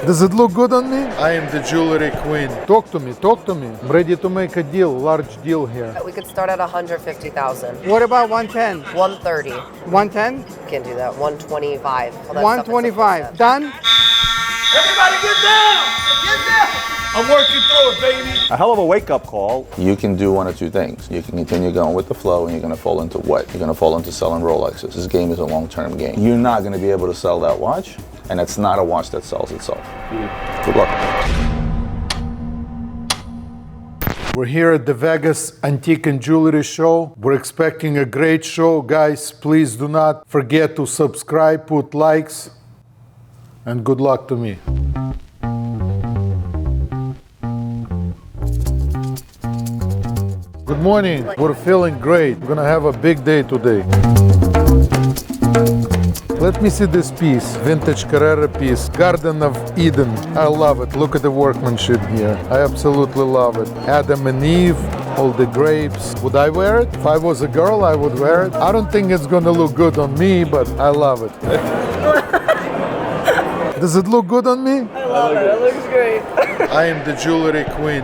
Does it look good on me? I am the jewelry queen. Talk to me, talk to me. I'm ready to make a deal, large deal here. We could start at 150,000. What about 110? 130. 110? Can't do that. 125. Well, that's 125. Done? Everybody get down! Get down! I'm working through it, baby. A hell of a wake-up call. You can do one of two things. You can continue going with the flow, and you're going to fall into what? You're going to fall into selling Rolexes. This game is a long-term game. You're not going to be able to sell that watch, and it's not a watch that sells itself. Good luck. We're here at the Vegas Antique and Jewelry Show. We're expecting a great show. Guys, please do not forget to subscribe, put likes, and good luck to me. Good morning. We're feeling great. We're gonna have a big day today. Let me see this piece, vintage Carrera piece, Garden of Eden. I love it. Look at the workmanship here. I absolutely love it. Adam and Eve, all the grapes. Would I wear it? If I was a girl, I would wear it. I don't think it's gonna look good on me, but I love it. Does it look good on me? I love it. It looks great. I am the jewelry queen.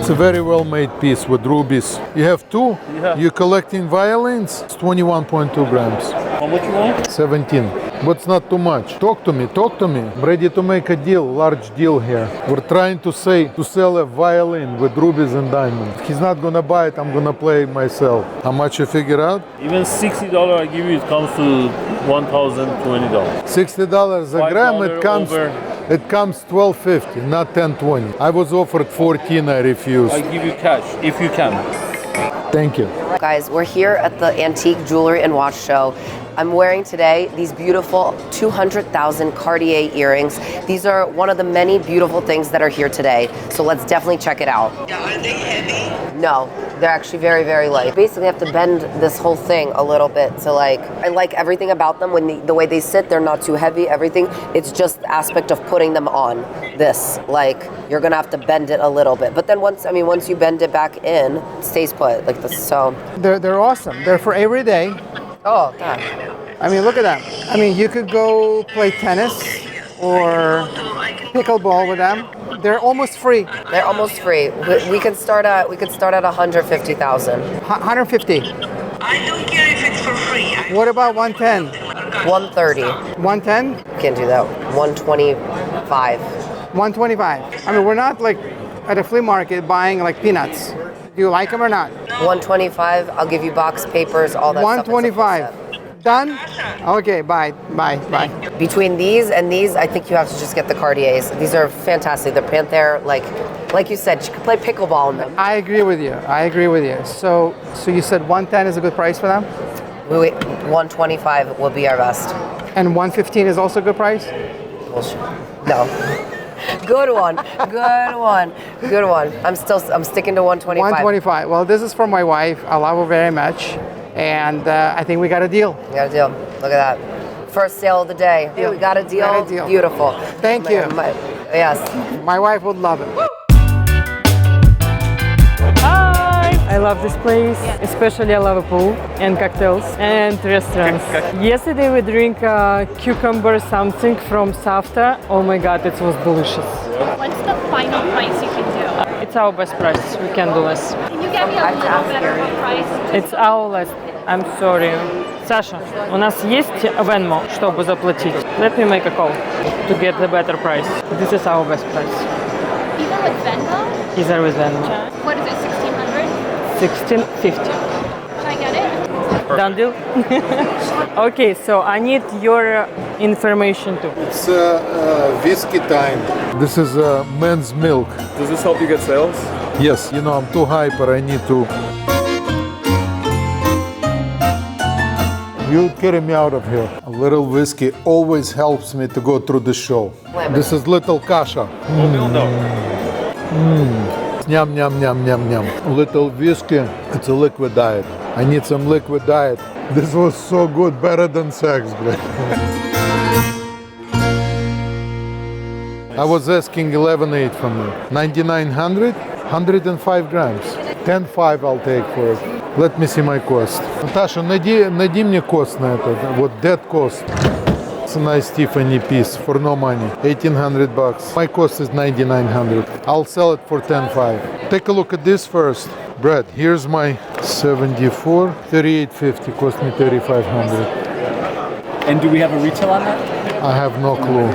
It's a very well-made piece with rubies. You have two? Yeah. You're collecting violins? It's 21.2 grams. How much you want? 17. But it's not too much. Talk to me, talk to me. I'm ready to make a deal, large deal here. We're trying to sell a violin with rubies and diamonds. He's not gonna buy it, I'm gonna play it myself. How much you figure out? Even $60 I give you, it comes to $1,020. $60 a gram, it comes over. It comes $12.50, not $10.20. I was offered 14, I refused. I give you cash, if you can. Thank you. Guys, we're here at the Antique Jewelry and Watch Show. I'm wearing today these beautiful 200,000 Cartier earrings. These are one of the many beautiful things that are here today. So let's definitely check it out. Are they heavy? No, they're actually very, very light. Basically, I have to bend this whole thing a little bit to I like everything about them. When the way they sit, they're not too heavy, everything. It's just the aspect of putting them on this. You're gonna have to bend it a little bit. But then once you bend it back in, it stays put like this, so. They're awesome. They're for every day. Oh, God. I mean, look at that. I mean, you could go play tennis or pickleball with them. They're almost free. They're almost free. We could start at 150,000. 150. I don't care if it's for free. What about 110? 130. 110? Can't do that. 125. 125. I mean, we're not at a flea market buying peanuts. Do you like them or not? 125. I'll give you box papers, all that 125. stuff. Done? Okay, bye. Between these and these, I think you have to just get the Cartiers. These are fantastic. The Panther, like you said, you could play pickleball in them. I agree with you. So you said 110 is a good price for them? Wait, 125 will be our best. And 115 is also a good price? Bullshit. No. Good one. I'm sticking to 125. 125. Well, this is for my wife. I love her very much. And I think we got a deal. We got a deal. Look at that. First sale of the day. We got a deal. Got a deal. Beautiful. Thank you. Yes. My wife would love it. Hi! I love this place, especially I love a pool and cocktails and restaurants. Yesterday we drink cucumber something from Safta. Oh my god, it was delicious. What's the final price you can do? It's our best price, we can do less. Can you get me a little better of a price? It's our less. I'm sorry. Саша, у нас есть Venmo, чтобы заплатить? Let me make a call to get the better price. This is our best price. Even with Venmo? Either with Venmo. What is it, 1,600? 1650. Should I get it? Done deal? Okay, so I need your information too. It's whiskey time. This is men's milk. Does this help you get sales? Yes, I'm too hyper, I need to. You carry me out of here. A little whiskey always helps me to go through the show. This is little kasha. Yum, yum, yum, yum, yum. Little whiskey, it's a liquid diet. I need some liquid diet. This was so good, better than sex, bro. I was asking 11.8 from you. 9,900, 105 grams. 10.5 I'll take for it. Let me see my cost. Natasha, найди мне cost на это. Вот dead cost. It's a nice Tiffany piece for no money, 1,800 bucks. My cost is 9,900. I'll sell it for 10,500. Take a look at this first. Brad, here's my 74, 3850, cost me 3,500. And do we have a retail on that? I have no clue.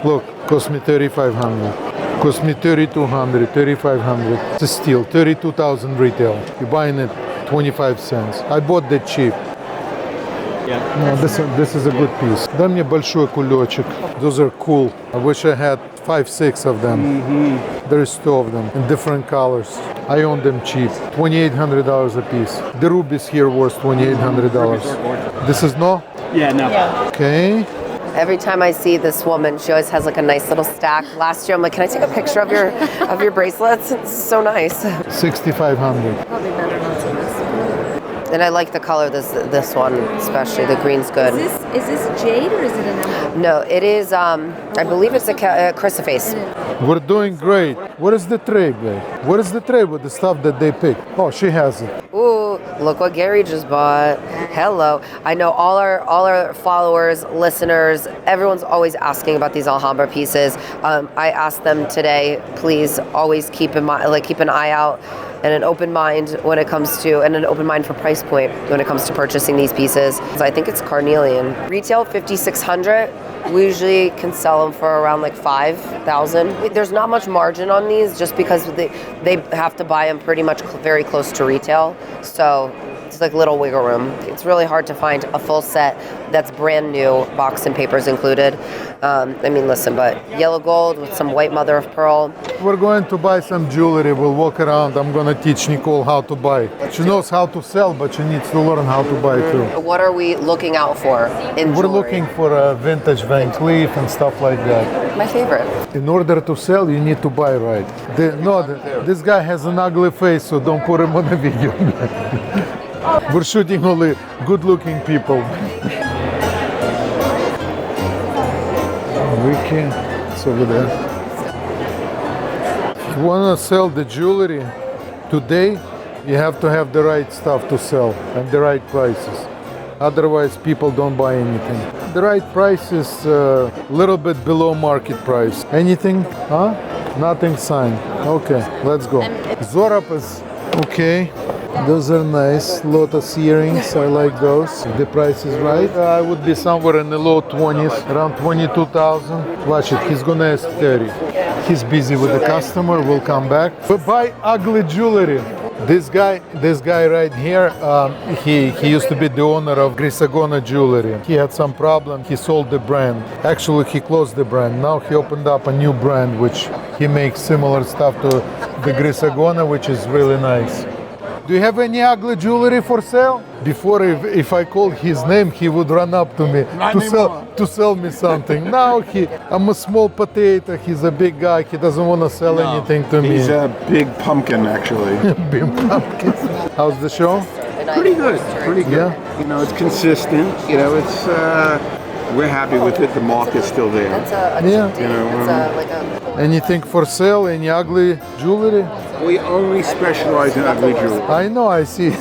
Look, cost me 3,500. Cost me 3,200, 3,500. It's a steal, 32,000 retail. You're buying it 25 cents. I bought that cheap. Yeah. No, this is a good piece. Дай мне большой кулечек. Those are cool. I wish I had 5, 6 of them. There's 2 of them in different colors. I own them cheap. $2,800 a piece. The rubies here worth $2,800. This is no? Yeah, no. Okay. Every time I see this woman, she always has like a nice little stack. Last year, I'm like, can I take a picture of your bracelets? It's so nice. 6,500. Probably better not to this. And I like the color, this one especially. The green's good. Is this jade or is it an emerald? No, it is, I believe it's a chrysoprase. We're doing great. What is the tray, babe? What is the tray with the stuff that they pick? Oh, she has it. Ooh, look what Gary just bought. Hello. I know all our followers, listeners, everyone's always asking about these Alhambra pieces. I asked them today, please always keep in mind, keep an eye out and an open mind when it comes to, and an open mind for price point when it comes to purchasing these pieces. So I think it's carnelian. Retail 5,600. We usually can sell them for around like 5,000. There's not much margin on these just because they have to buy them pretty much very close to retail. So it's like little wiggle room. It's really hard to find a full set that's brand new, box and papers included. I mean, listen, but yellow gold with some white mother of pearl. We're going to buy some jewelry. We'll walk around. I'm going to teach Nicole how to buy. She knows how to sell, but she needs to learn how to buy too. What are we looking out for in We're jewelry? looking for a vintage Van Cleef and stuff like that. My favorite. In order to sell, you need to buy right. This guy has an ugly face, so don't put him on the video. We're shooting only good-looking people. Ricky, it's over there. If you want to sell the jewelry today, you have to have the right stuff to sell and the right prices. Otherwise, people don't buy anything. The right price is a little bit below market price. Anything? Huh? Nothing signed. Okay, let's go. Zorapas. Okay. Those are nice. Lotus earrings, I like those. If the price is right, I would be somewhere in the low 20s, around 22,000. Watch it, he's gonna ask 30. He's busy with the customer, we'll come back. But buy ugly jewelry. This guy right here, he used to be the owner of 𝗙𝗰𝗲𝗯 Jewelry. He had some problem, he sold the brand. Actually, he closed the brand. Now he opened up a new brand, which he makes similar stuff to the 𝗙𝗰𝗲𝗯, which is really nice. Do you have any ugly jewelry for sale? Before, if I called his name, he would run up to me to sell me something. Now I'm a small potato. He's a big guy. He doesn't want to sell anything to me. He's a big pumpkin, actually. Big pumpkin. How's the show? Pretty good. Pretty good. Yeah. You know, it's consistent. You know, it's we're happy with it. The market's still there. That's Anything for sale? Any ugly jewelry? We only specialize in ugly jewelry. I know, I see.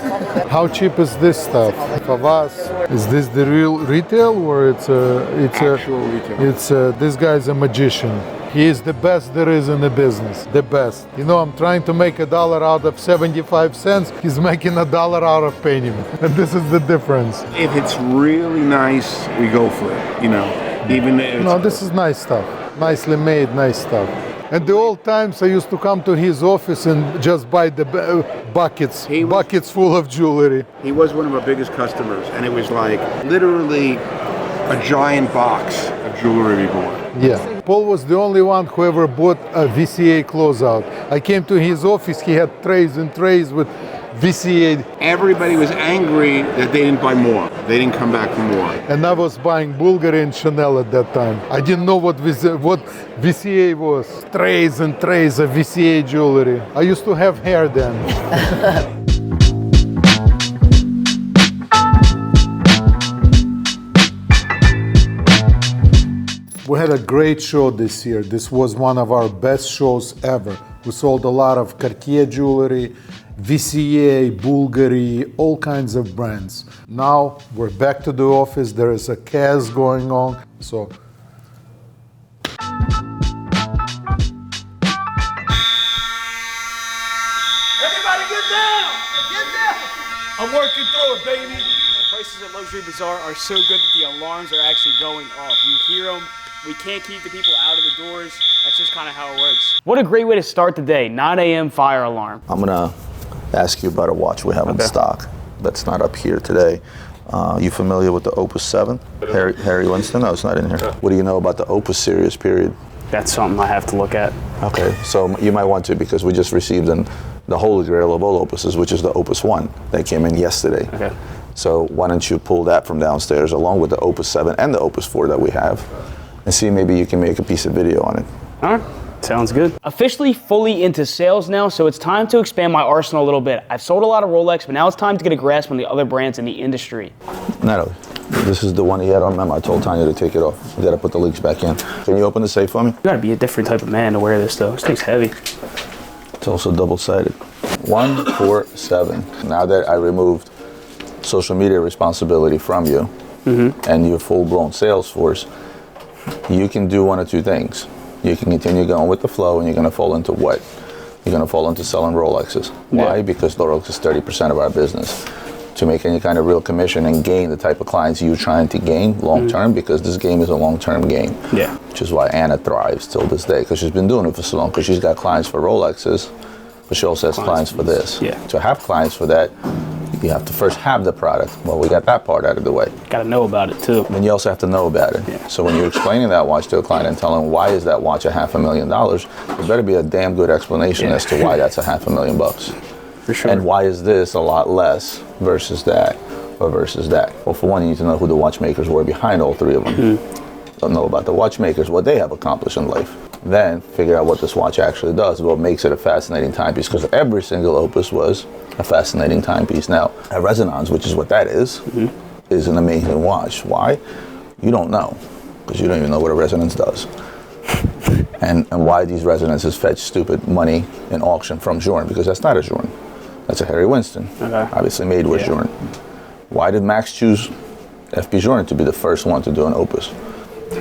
How cheap is this stuff? For us, is this the real retail or it's Actual retail. This guy's a magician. He is the best there is in the business, the best. You know, I'm trying to make $1 out of 75 cents. He's making $1 out of penny. And this is the difference. If it's really nice, we go for it. You know, even if No, this is nice stuff. Nicely made, nice stuff. And the old times I used to come to his office and just buy the buckets full of jewelry. he was one of our biggest customers, and it was like literally a giant box of jewelry we bought. Yeah. Paul was the only one who ever bought a VCA closeout. I came to his office, he had trays and trays with VCA. Everybody was angry that they didn't buy more. They didn't come back for more. And I was buying Bulgari and Chanel at that time. I didn't know what VCA was. Trays and trays of VCA jewelry. I used to have hair then. We had a great show this year. This was one of our best shows ever. We sold a lot of Cartier jewelry 𝗙𝗵𝗲𝗄𝗃, 𝗙𝗰𝗲, all kinds of brands. Now we're back to the office. There is a chaos going on. So Everybody get down! Get down! I'm working through it, baby. Prices at Luxury Bazaar are so good that the alarms are actually going off. You hear them. We can't keep the people out of the doors. That's just kind of how it works. What a great way to start the day. 9 a.m. fire alarm. I'm gonna ask you about a watch we have in stock that's not up here today. You familiar with the Opus 7? Harry Winston? No, it's not in here. What do you know about the Opus series, period? That's something I have to look at. Okay, so you might want to, because we just received the holy grail of all Opuses, which is the Opus 1 that came in yesterday. Okay. So why don't you pull that from downstairs along with the Opus 7 and the Opus 4 that we have, and see maybe you can make a piece of video on it. All right. Sounds good. Officially fully into sales now, so it's time to expand my arsenal a little bit. I've sold a lot of Rolex, but now it's time to get a grasp on the other brands in the industry. Natalie, this is the one he had on memo. I told Tanya to take it off. You gotta put the leaks back in. Can you open the safe for me? You gotta be a different type of man to wear this though. This thing's heavy. It's also double-sided. 147. Now that I removed social media responsibility from you and your full-blown sales force, you can do one of two things. You can continue going with the flow, and you're going to fall into what? You're going to fall into selling Rolexes. Why? Because Rolex is 30% of our business. To make any kind of real commission and gain the type of clients you're trying to gain long-term, because this game is a long-term game. Yeah. Which is why Anna thrives till this day, because she's been doing it for so long, because she's got clients for Rolexes, but she also has clients for this. Yeah. To have clients for that, you have to first have the product. Well, we got that part out of the way. Got to know about it too. Then you also have to know about it. Yeah. So when you're explaining that watch to a client and telling them why is that watch $500,000, there better be a damn good explanation as to why that's $500,000. For sure. And why is this a lot less versus that or versus that? Well, for one, you need to know who the watchmakers were behind all three of them. Don't know about the watchmakers, what they have accomplished in life. Then figure out what this watch actually does, what makes it a fascinating timepiece, because every single Opus was a fascinating timepiece. Now, a resonance, which is what that is an amazing watch. Why? You don't know, because you don't even know what a resonance does. And why these resonances fetch stupid money in auction from Journe, because that's not a Journe. That's a Harry Winston, obviously made with Journe. Why did Max choose FP Journe to be the first one to do an Opus?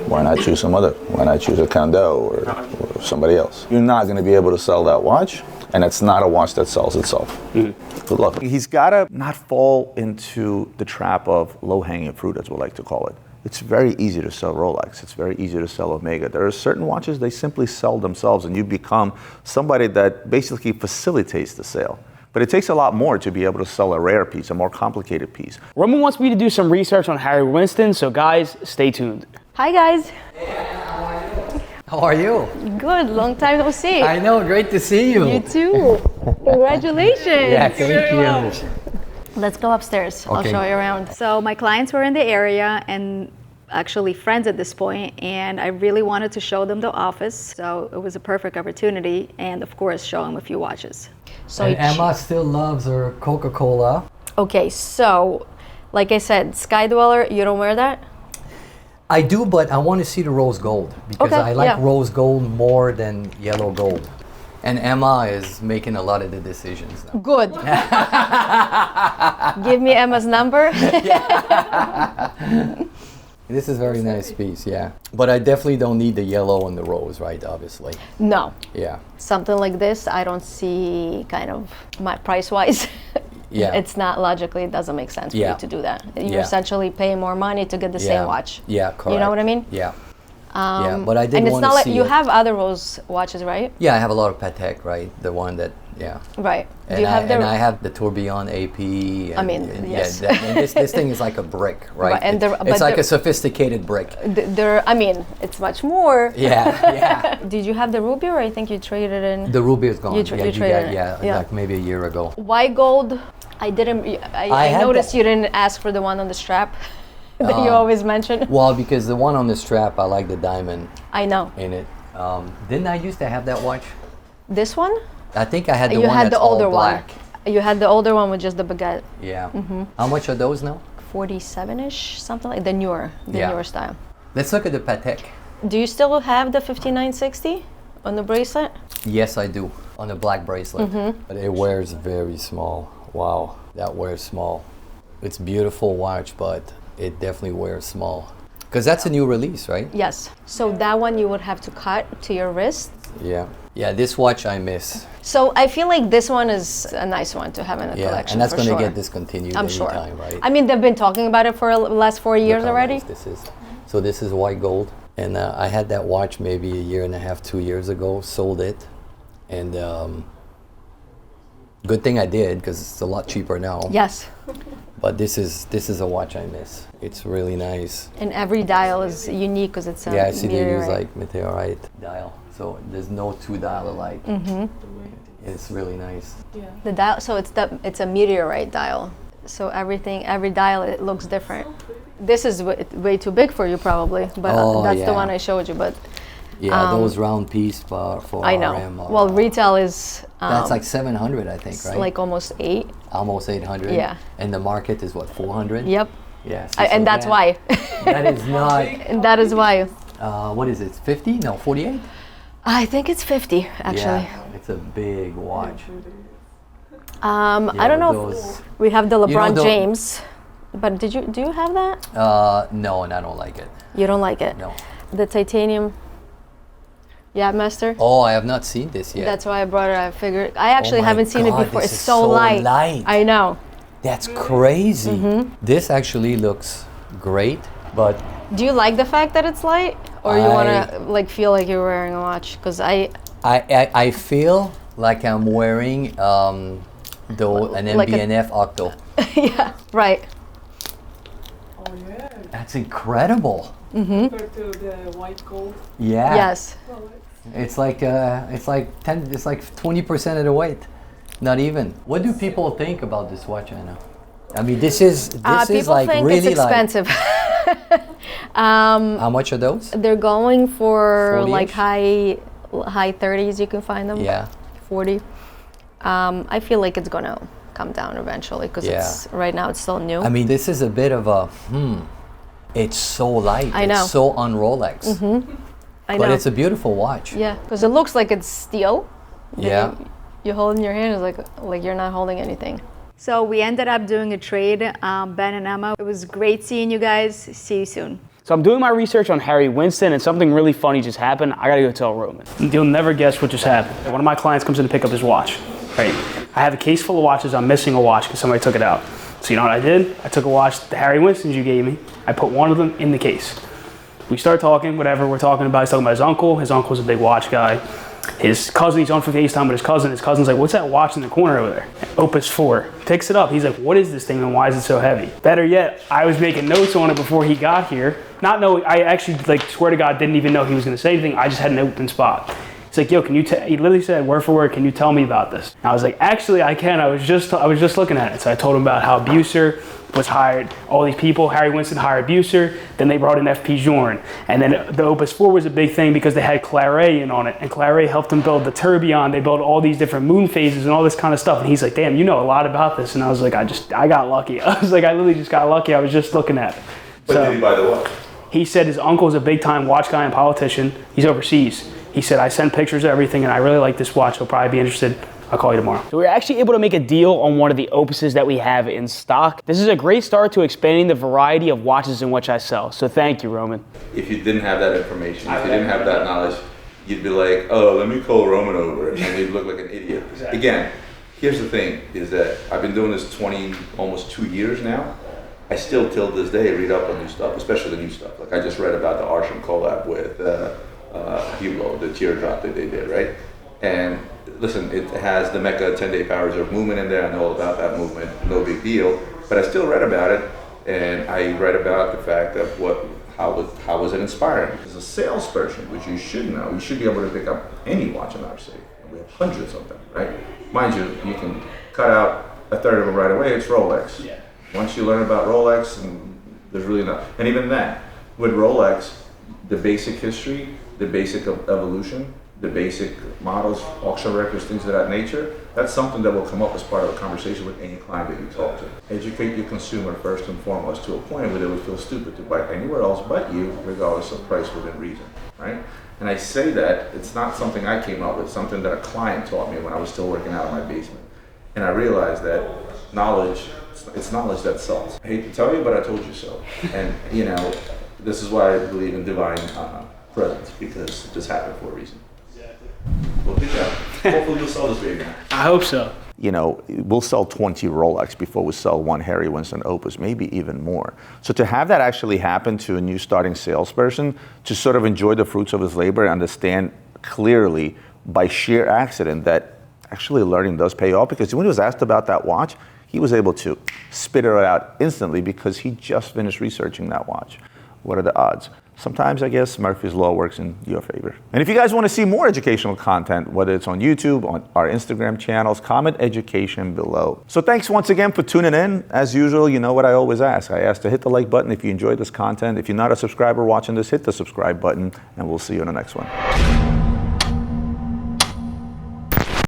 Why not choose some other? Why not choose a Kondo or somebody else? You're not going to be able to sell that watch, and it's not a watch that sells itself. Good luck. He's got to not fall into the trap of low-hanging fruit, as we like to call it. It's very easy to sell Rolex. It's very easy to sell Omega. There are certain watches, they simply sell themselves, and you become somebody that basically facilitates the sale. But it takes a lot more to be able to sell a rare piece, a more complicated piece. Roman wants me to do some research on Harry Winston, so guys, stay tuned. Hi guys. How are you? Good, long time no see. I know, great to see you. You too. Congratulations. Yeah, thank you. Let's go upstairs. I'll show you around. So my clients were in the area and actually friends at this point, and I really wanted to show them the office. So it was a perfect opportunity, and of course show them a few watches. So and Emma still loves her Coca-Cola. Okay, so like I said, Sky Dweller, you don't wear that? I do, but I want to see the rose gold because I like rose gold more than yellow gold. And Emma is making a lot of the decisions now. Good. Give me Emma's number. This is a very nice piece, yeah. But I definitely don't need the yellow and the rose, right, obviously. No. Yeah. Something like this, I don't see kind of my price-wise. Yeah. It's not logically, it doesn't make sense for you to do that. You're essentially paying more money to get the same watch. Yeah, correct. You know what I mean? Yeah. Yeah, but I didn't and it's want not to like see you it. have other rose watches, right? Yeah, I have a lot of Patek, right? The one that, Right. And Do you have and I have the Tourbillon AP. And, I mean, yes. Yeah, and this thing is like a brick, right? Right, and it's like a sophisticated brick. I mean, it's much more. Yeah. Did you have the ruby, or I think you traded in? The ruby is gone. You traded it. Yeah, like maybe a year ago. Why gold? I didn't. I noticed you didn't ask for the one on the strap that you always mention. Well, because the one on the strap, I like the diamond. I know. In it. Didn't I used to have that watch? This one? I think I had the you one had that's the older all black. One. You had the older one with just the baguette. Yeah. How much are those now? 47-ish, something like the newer style. Let's look at the Patek. Do you still have the 5960 on the bracelet? Yes, I do. on a black bracelet. But it wears very small. Wow, that wears small. It's beautiful watch, but it definitely wears small. Because that's a new release, right? Yes. So that one you would have to cut to your wrist. Yeah. Yeah, this watch I miss. So I feel like this one is a nice one to have in the collection. And that's for going to sure. get discontinued I'm sure. anytime, right? I mean, they've been talking about it for the last 4 years Look how already. nice this is. So this is white gold. And I had that watch maybe a year and a half, 2 years ago, sold it. And good thing I did, because it's a lot cheaper now. Yes. But this is a watch I miss. It's really nice. And every dial is unique because it's a I see they use meteorite. like meteorite dial. So there's no two dial alike. It's really nice. The dial, so it's a meteorite dial. So every dial, it looks different. This is way too big for you probably, but that's the one I showed you. But those round piece for I know. RM are, well, retail is that's like 700, I think, right? Like almost 8. Almost 800. Yeah. And the market is what, 400? Yep. Yes. And that's why. That is not. And that is why. What is it? 50? No, 48. I think it's 50 actually. Yeah, it's a big watch. I don't know if we have the LeBron James, but do you have that? No, and I don't like it. You don't like it? No. The titanium Master? Oh, I have not seen this yet. That's why I brought it. I figured I actually haven't seen it before. This It's is so light. I know. That's crazy. This actually looks great, but do you like the fact that it's light, or you want to like feel like you're wearing a watch? Because I feel like I'm wearing an MB&F Octo. Yeah, right. Oh yeah. That's incredible. Compared to the white gold. Yeah. Yes. It's like 20% of the weight. Not even. What do people think about this watch, Anna? I mean, this is people like think really it's expensive. How much are those? They're going for 40-ish? like high 30s. You can find them. Yeah. 40. I feel like it's gonna come down eventually because it's right now it's still new. I mean, this is a bit of a It's so light. I know. It's so on Rolex. I but know. it's a beautiful watch. Yeah, because it looks like it's steel. Yeah. You hold in your hand, it's like you're not holding anything. So we ended up doing a trade, Ben and Emma. It was great seeing you guys. See you soon. So I'm doing my research on Harry Winston, and something really funny just happened. I gotta go tell Roman. You'll never guess what just happened. One of my clients comes in to pick up his watch. Right. I have a case full of watches. I'm missing a watch because somebody took it out. So you know what I did? I took a watch, the Harry Winstons you gave me. I put one of them in the case. We start talking, whatever we're talking about. He's talking about his uncle. His uncle's a big watch guy. His cousin, he's on for FaceTime with his cousin. His cousin's like, what's that watch in the corner over there? Opus 4. Picks it up. He's like, what is this thing and why is it so heavy? Better yet, I was making notes on it before he got here. Not knowing, I actually, like, swear to God, didn't even know he was going to say anything. I just had an open spot. He's like, yo, can you he literally said, word for word, can you tell me about this? And I was like, actually, I can. I was just looking at it. So I told him about how 𝗙𝗰𝗲𝗄𝗏 was hired, all these people. Harry Winston hired 𝗙𝗰𝗲𝗄𝗏, then they brought in 𝗵𝗶𝗄𝗏. And then the Opus 4 was a big thing because they had 𝗴𝗿 in on it. And 𝗴𝗿 helped them build the tourbillon. They built all these different moon phases and all this kind of stuff. And he's like, damn, you know a lot about this. And I was like, I got lucky. I was like, I literally just got lucky. I was just looking at it. But did he buy the watch? He said his uncle's a big time watch guy and politician. He's overseas. He said, I sent pictures of everything and I really like this watch. He'll probably be interested. I'll call you tomorrow. So we're actually able to make a deal on one of the Opuses that we have in stock. This is a great start to expanding the variety of watches in which I sell. So thank you, Roman. If you didn't have that information, if you didn't have that knowledge, you'd be like, oh, let me call Roman over, and you'd look like an idiot. Exactly. Again, here's the thing, is that I've been doing this almost 2 years now. I still, till this day, read up on new stuff, especially the new stuff. Like I just read about the 𝗙𝗰𝗲𝗀𝗃 collab with 𝗙𝗰𝗲𝗀𝗃, the teardrop that they did, right? And listen, it has the Mecca 10-day Power Reserve movement in there. I know all about that movement, no big deal. But I still read about it, and I read about the fact of how was it inspiring. As a salesperson, which you should know, you should be able to pick up any watch in our city. We have hundreds of them, right? Mind you, you can cut out a third of them right away. It's Rolex. Yeah. Once you learn about Rolex, and there's really not. And even then, with Rolex, the basic history, the basic evolution, the basic models, auction records, things of that nature, that's something that will come up as part of a conversation with any client that you talk to. Educate your consumer first and foremost to a point where they would feel stupid to buy anywhere else but you, regardless of price within reason, right? And I say that, it's not something I came up with, something that a client taught me when I was still working out in my basement. And I realized that knowledge, it's knowledge that sells. I hate to tell you, but I told you so. And you know, this is why I believe in divine presence, because this happened for a reason. Well, good job. Hopefully you'll sell this baby. I hope so. You know, we'll sell 20 Rolex before we sell one Harry Winston Opus, maybe even more. So to have that actually happen to a new starting salesperson, to sort of enjoy the fruits of his labor and understand clearly by sheer accident that actually learning does pay off, because when he was asked about that watch, he was able to spit it out instantly because he just finished researching that watch. What are the odds? Sometimes I guess Murphy's Law works in your favor. And if you guys want to see more educational content, whether it's on YouTube, on our Instagram channels, comment education below. So thanks once again for tuning in. As usual, you know what I always ask. I ask to hit the like button if you enjoyed this content. If you're not a subscriber watching this, hit the subscribe button, and we'll see you in the next one.